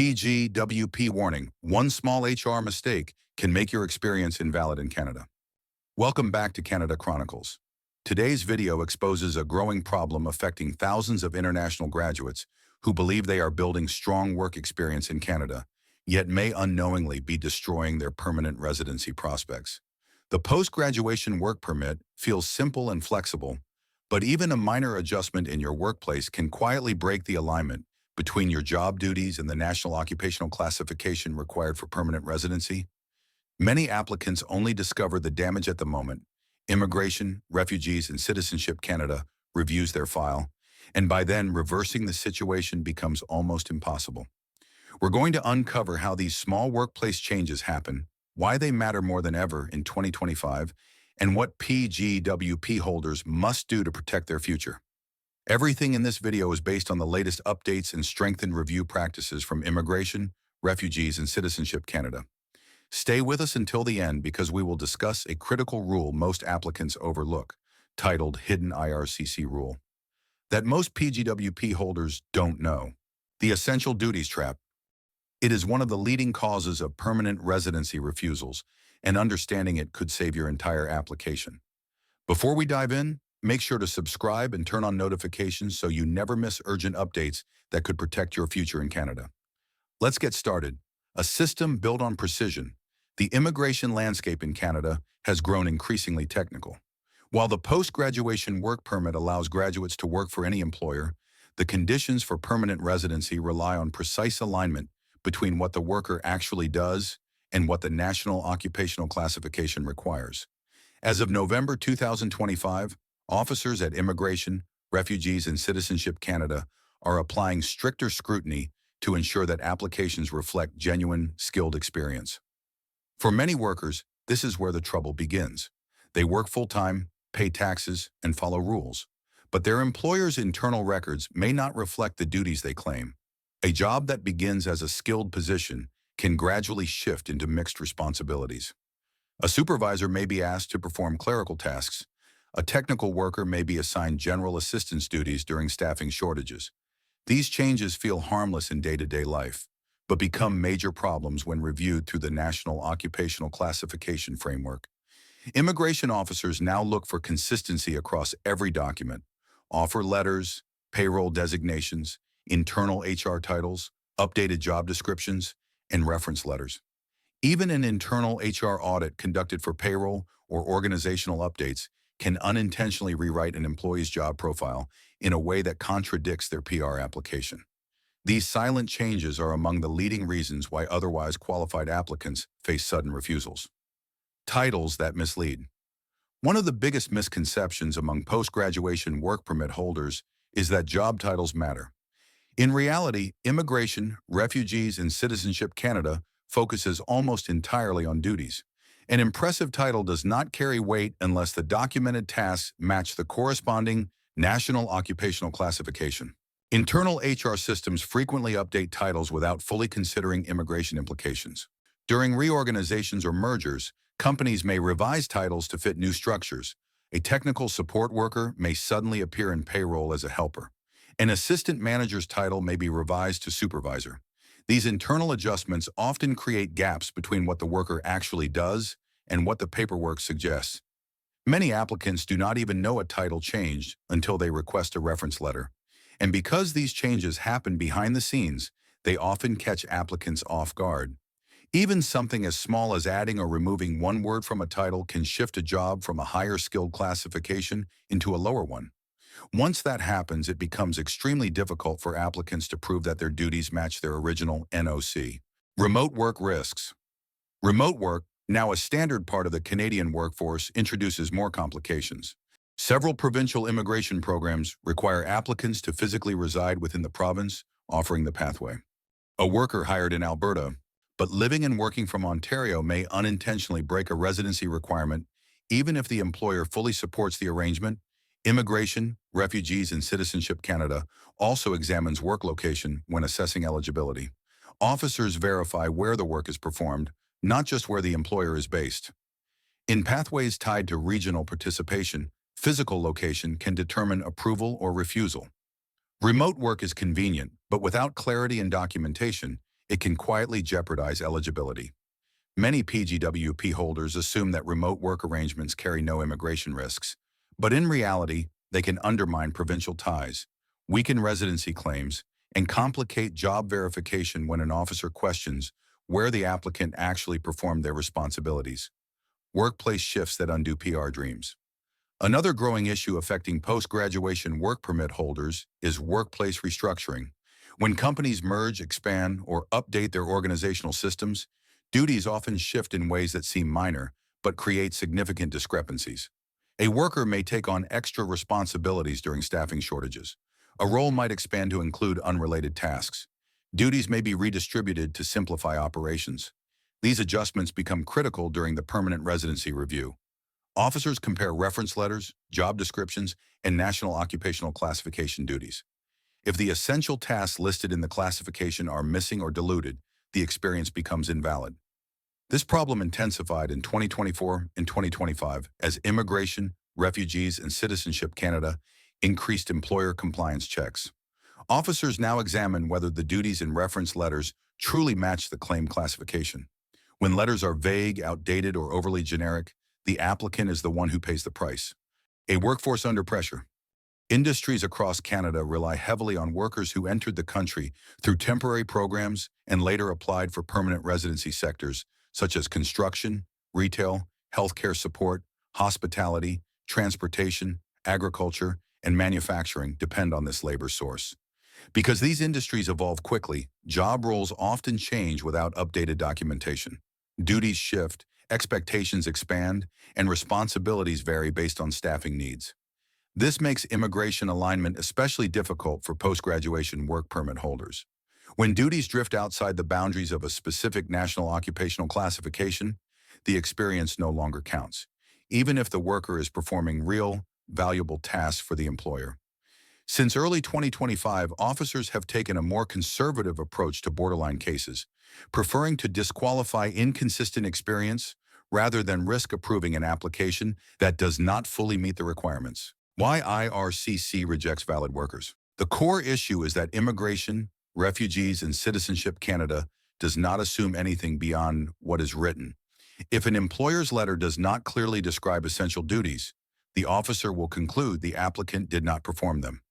PGWP warning: one small HR mistake can make your experience invalid in Canada. Welcome back to Canada Chronicles. Today's video exposes a growing problem affecting thousands of international graduates who believe they are building strong work experience in Canada, yet may unknowingly be destroying their permanent residency prospects. The post-graduation work permit feels simple and flexible, but even a minor adjustment in your workplace can quietly break the alignment between your job duties and the national occupational classification required for permanent residency. Many applicants only discover the damage at the moment. Immigration, Refugees, and Citizenship Canada reviews their file, and by then reversing the situation becomes almost impossible. We're going to uncover how these small workplace changes happen, why they matter more than ever in 2025, and what PGWP holders must do to protect their future. Everything in this video is based on the latest updates and strengthened review practices from Immigration, Refugees, and Citizenship Canada. Stay with us until the end because we will discuss a critical rule most applicants overlook, titled Hidden IRCC Rule, that most PGWP holders don't know. The Essential Duties Trap. It is one of the leading causes of permanent residency refusals, and understanding it could save your entire application. Before we dive in, make sure to subscribe and turn on notifications so you never miss urgent updates that could protect your future in Canada. Let's get started. A system built on precision. The immigration landscape in Canada has grown increasingly technical. While the post-graduation work permit allows graduates to work for any employer, the conditions for permanent residency rely on precise alignment between what the worker actually does and what the National Occupational Classification requires. As of November 2025, officers at Immigration, Refugees, and Citizenship Canada are applying stricter scrutiny to ensure that applications reflect genuine, skilled experience. For many workers, this is where the trouble begins. They work full-time, pay taxes, and follow rules, but their employer's internal records may not reflect the duties they claim. A job that begins as a skilled position can gradually shift into mixed responsibilities. A supervisor may be asked to perform clerical tasks. A technical worker may be assigned general assistance duties during staffing shortages. These changes feel harmless in day-to-day life, but become major problems when reviewed through the National Occupational Classification Framework. Immigration officers now look for consistency across every document: offer letters, payroll designations, internal HR titles, updated job descriptions, and reference letters. Even an internal HR audit conducted for payroll or organizational updates can unintentionally rewrite an employee's job profile in a way that contradicts their PR application. These silent changes are among the leading reasons why otherwise qualified applicants face sudden refusals. Titles that mislead. One of the biggest misconceptions among post-graduation work permit holders is that job titles matter. In reality, Immigration, Refugees, and Citizenship Canada focuses almost entirely on duties. An impressive title does not carry weight unless the documented tasks match the corresponding National Occupational Classification. Internal HR systems frequently update titles without fully considering immigration implications. During reorganizations or mergers, companies may revise titles to fit new structures. A technical support worker may suddenly appear in payroll as a helper. An assistant manager's title may be revised to supervisor. These internal adjustments often create gaps between what the worker actually does and what the paperwork suggests. Many applicants do not even know a title changed until they request a reference letter. And because these changes happen behind the scenes, they often catch applicants off guard. Even something as small as adding or removing one word from a title can shift a job from a higher skilled classification into a lower one. Once that happens, it becomes extremely difficult for applicants to prove that their duties match their original NOC. Remote work risks. Remote work, now a standard part of the Canadian workforce, introduces more complications. Several provincial immigration programs require applicants to physically reside within the province, offering the pathway. A worker hired in Alberta, but living and working from Ontario may unintentionally break a residency requirement, even if the employer fully supports the arrangement. Immigration, Refugees, and Citizenship Canada also examines work location when assessing eligibility. Officers verify where the work is performed, not just where the employer is based. In pathways tied to regional participation, physical location can determine approval or refusal. Remote work is convenient, but without clarity and documentation, it can quietly jeopardize eligibility. Many PGWP holders assume that remote work arrangements carry no immigration risks, but in reality, they can undermine provincial ties, weaken residency claims, and complicate job verification when an officer questions where the applicant actually performed their responsibilities. Workplace shifts that undo PR dreams. Another growing issue affecting post-graduation work permit holders is workplace restructuring. When companies merge, expand, or update their organizational systems, duties often shift in ways that seem minor, but create significant discrepancies. A worker may take on extra responsibilities during staffing shortages. A role might expand to include unrelated tasks. Duties may be redistributed to simplify operations. These adjustments become critical during the permanent residency review. Officers compare reference letters, job descriptions, and national occupational classification duties. If the essential tasks listed in the classification are missing or diluted, the experience becomes invalid. This problem intensified in 2024 and 2025 as Immigration, Refugees, and Citizenship Canada increased employer compliance checks. Officers now examine whether the duties in reference letters truly match the claim classification. When letters are vague, outdated, or overly generic, the applicant is the one who pays the price. A workforce under pressure. Industries across Canada rely heavily on workers who entered the country through temporary programs and later applied for permanent residency sectors such as construction, retail, healthcare support, hospitality, transportation, agriculture, and manufacturing depend on this labor source. Because these industries evolve quickly, job roles often change without updated documentation. Duties shift, expectations expand, and responsibilities vary based on staffing needs. This makes immigration alignment especially difficult for post-graduation work permit holders. When duties drift outside the boundaries of a specific national occupational classification, the experience no longer counts, even if the worker is performing real, valuable tasks for the employer. Since early 2025, officers have taken a more conservative approach to borderline cases, preferring to disqualify inconsistent experience rather than risk approving an application that does not fully meet the requirements. Why IRCC rejects valid workers? The core issue is that Immigration, Refugees, and Citizenship Canada does not assume anything beyond what is written. If an employer's letter does not clearly describe essential duties, the officer will conclude the applicant did not perform them.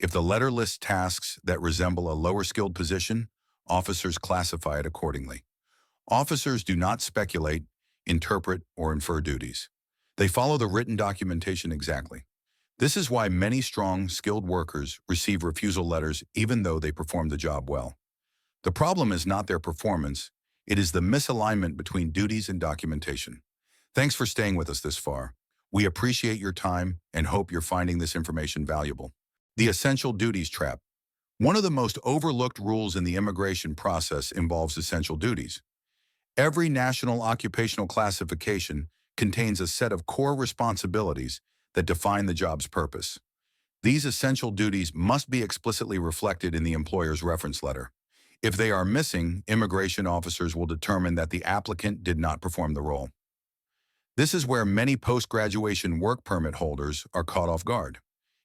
If the letter lists tasks that resemble a lower-skilled position, officers classify it accordingly. Officers do not speculate, interpret, or infer duties. They follow the written documentation exactly. This is why many strong, skilled workers receive refusal letters even though they perform the job well. The problem is not their performance, it is the misalignment between duties and documentation. Thanks for staying with us this far. We appreciate your time and hope you're finding this information valuable. The essential duties trap. One of the most overlooked rules in the immigration process involves essential duties. Every national occupational classification contains a set of core responsibilities that define the job's purpose. These essential duties must be explicitly reflected in the employer's reference letter. If they are missing, immigration officers will determine that the applicant did not perform the role. This is where many post-graduation work permit holders are caught off guard.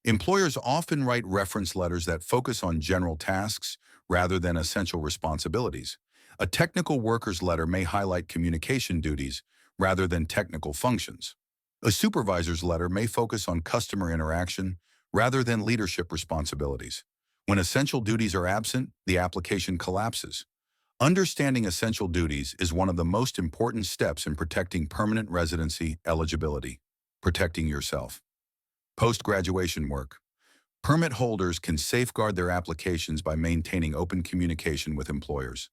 Employers often write reference letters that focus on general tasks rather than essential responsibilities. A technical worker's letter may highlight communication duties rather than technical functions. A supervisor's letter may focus on customer interaction rather than leadership responsibilities. When essential duties are absent, the application collapses. Understanding essential duties is one of the most important steps in protecting permanent residency eligibility. Protecting yourself. Post-graduation work. Permit holders can safeguard their applications by maintaining open communication with employers.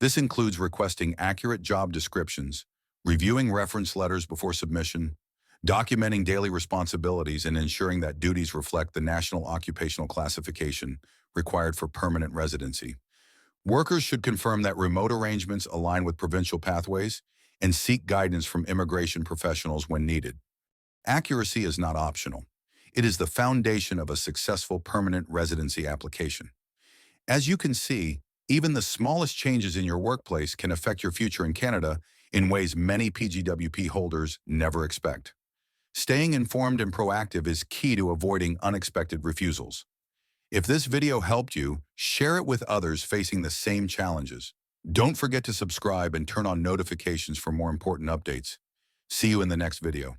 This includes requesting accurate job descriptions, reviewing reference letters before submission, documenting daily responsibilities, and ensuring that duties reflect the national occupational classification required for permanent residency. Workers should confirm that remote arrangements align with provincial pathways and seek guidance from immigration professionals when needed. Accuracy is not optional. It is the foundation of a successful permanent residency application. As you can see, even the smallest changes in your workplace can affect your future in Canada in ways many PGWP holders never expect. Staying informed and proactive is key to avoiding unexpected refusals. If this video helped you, share it with others facing the same challenges. Don't forget to subscribe and turn on notifications for more important updates. See you in the next video.